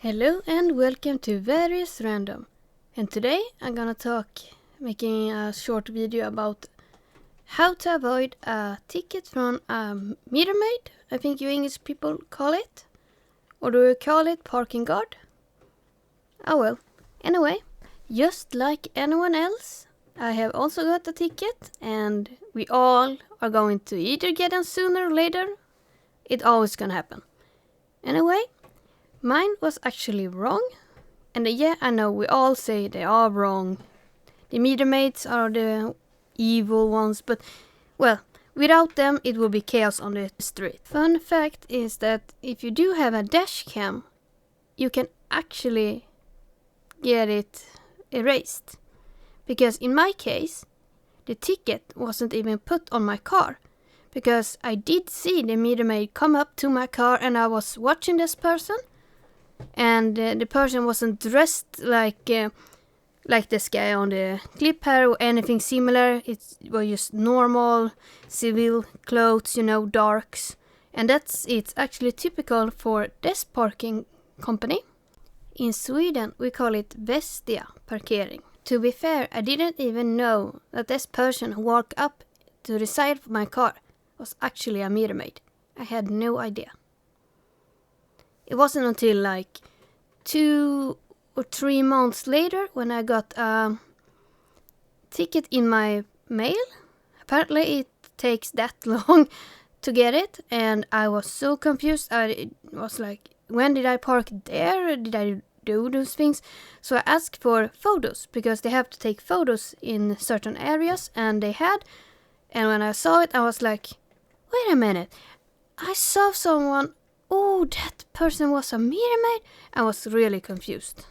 Hello and welcome to Various Random. And today I'm gonna making a short video about how to avoid a ticket from a Metermaid, I think you English people call it. Or do you call it parking guard? Oh well, anyway, just like anyone else, I have also got a ticket and we all are going to either get them sooner or later. It's always gonna happen. Anyway, mine was actually wrong. And yeah, I know we all say they are wrong. The Metermaids are the evil ones, but well, without them it would be chaos on the street. Fun fact is that if you do have a dash cam, you can actually get it erased. Because in my case, the ticket wasn't even put on my car. Because I did see the Metermaid come up to my car and I was watching this person. And the person wasn't dressed like this guy on the clip here or anything similar. It was just normal civil clothes, darks. And it's actually typical for this parking company. In Sweden we call it Vestia parkering. To be fair, I didn't even know that this person who walked up to the side of my car was actually a Metermaid. I had no idea. It wasn't until like 2 or 3 months later when I got a ticket in my mail. Apparently it takes that long to get it and I was so confused. I was like, when did I park there? Did I do those things? So I asked for photos because they have to take photos in certain areas and they had. And when I saw it I was like, wait a minute, I saw someone. Oh, that person was a Metermaid? I was really confused.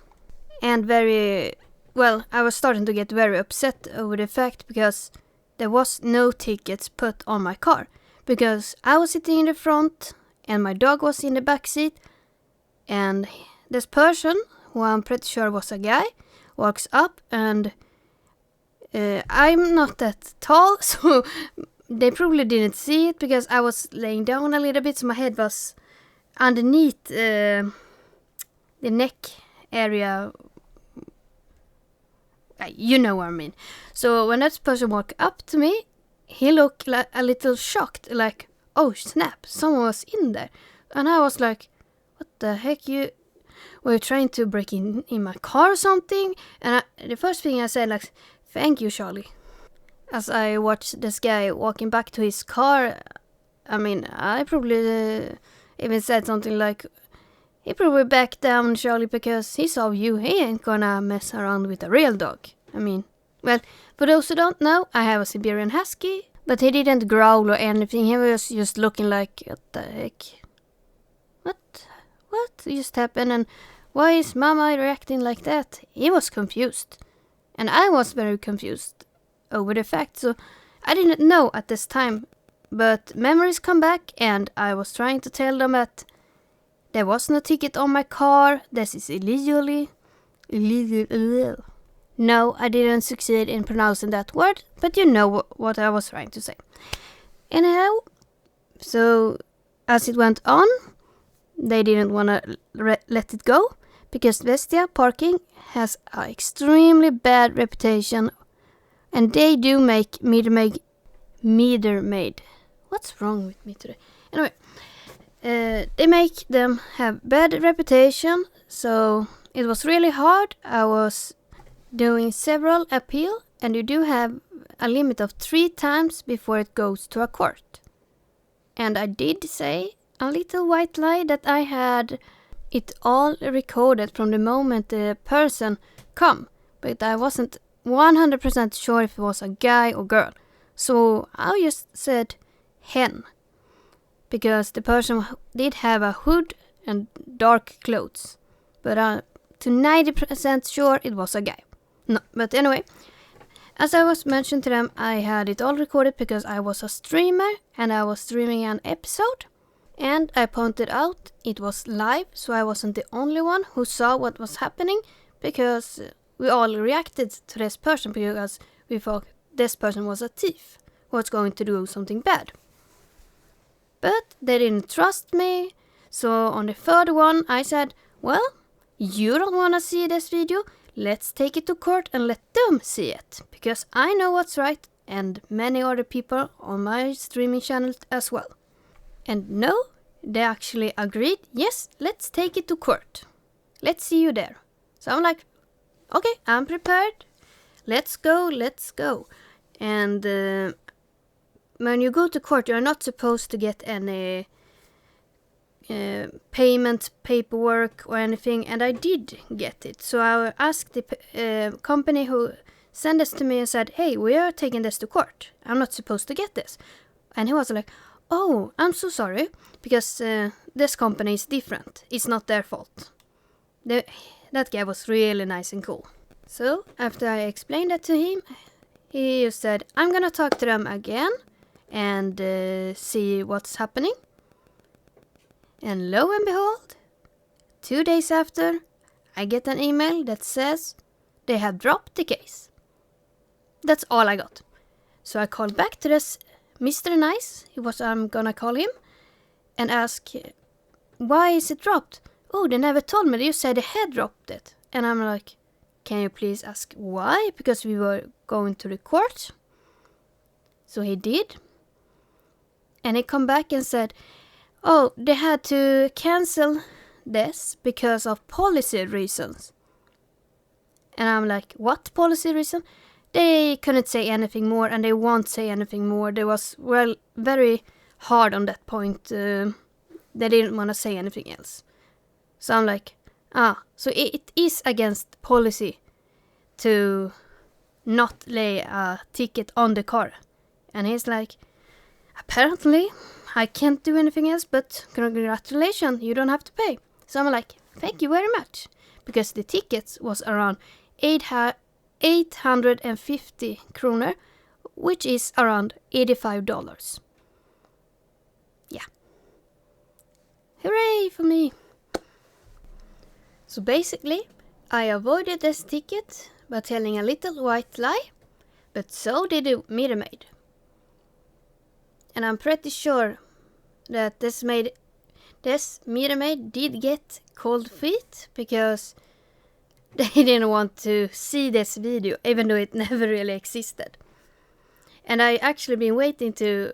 And I was starting to get very upset over the fact because there was no tickets put on my car. Because I was sitting in the front and my dog was in the back seat. And this person, who I'm pretty sure was a guy, walks up and I'm not that tall, so they probably didn't see it because I was laying down a little bit, so my head was underneath the neck area. You know what I mean. So when that person walked up to me, he looked like a little shocked, like, oh snap, someone was in there. And I was like, what the heck, were you trying to break in my car or something? And the first thing I said, like, thank you, Charlie. As I watched this guy walking back to his car, I probably even said something like, he probably backed down, Charlie, because he saw you. He ain't gonna mess around with a real dog. For those who don't know, I have a Siberian Husky, but he didn't growl or anything. He was just looking like, what the heck? What just happened? And why is Mama reacting like that? He was confused. And I was very confused over the fact, so I didn't know at this time. But memories come back and I was trying to tell them that there was no ticket on my car. This is illegal. No, I didn't succeed in pronouncing that word, but you know what I was trying to say. Anyhow, so as it went on, they didn't want to let it go because Vestia Parking has an extremely bad reputation and they do make Metermaid. What's wrong with me today? Anyway, they make them have bad reputation, so it was really hard. I was doing several appeal, and you do have a limit of 3 times before it goes to a court. And I did say a little white lie that I had it all recorded from the moment the person come, but I wasn't 100% sure if it was a guy or girl. So I just said hen, because the person did have a hood and dark clothes, but to 90% sure it was a guy. No, but anyway, as I was mentioned to them, I had it all recorded because I was a streamer and I was streaming an episode, and I pointed out it was live, so I wasn't the only one who saw what was happening, because we all reacted to this person because we thought this person was a thief who was going to do something bad. But they didn't trust me, so on the third one I said, well, you don't want to see this video, let's take it to court and let them see it. Because I know what's right, and many other people on my streaming channel as well. And no, they actually agreed, yes, let's take it to court. Let's see you there. So I'm like, okay, I'm prepared. Let's go. And when you go to court, you're not supposed to get any payment paperwork or anything, and I did get it. So I asked the company who sent this to me and said, hey, we are taking this to court. I'm not supposed to get this. And he was like, oh, I'm so sorry, because this company is different. It's not their fault. That guy was really nice and cool. So after I explained that to him, he said, I'm gonna talk to them again and see what's happening. And lo and behold, 2 days after, I get an email that says they have dropped the case. That's all I got. So I called back to this Mr. Nice, I'm gonna call him, and ask, why is it dropped? Oh, they never told me. You said they had dropped it. And I'm like, can you please ask why? Because we were going to the court. So he did. And he come back and said, oh, they had to cancel this because of policy reasons. And I'm like, what policy reason? They couldn't say anything more, and they won't say anything more. They was, very hard on that point. They didn't want to say anything else. So I'm like, so it is against policy to not lay a ticket on the car. And he's like, apparently, I can't do anything else, but congratulations, you don't have to pay. So I'm like, thank you very much. Because the tickets was around 850 kroner, which is around $85. Yeah. Hooray for me. So basically, I avoided this ticket by telling a little white lie, but so did the Metermaid. And I'm pretty sure that this Metermaid did get cold feet, because they didn't want to see this video, even though it never really existed. And I actually been waiting to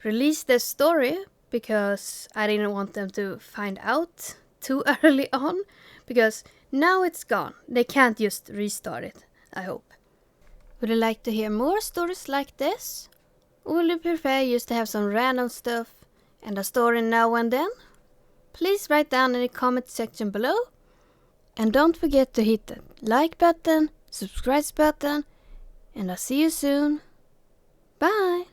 release this story, because I didn't want them to find out too early on, because now it's gone. They can't just restart it, I hope. Would you like to hear more stories like this? Or would you prefer just to have some random stuff and a story now and then? Please write down in the comment section below. And don't forget to hit the like button, subscribe button, and I'll see you soon. Bye!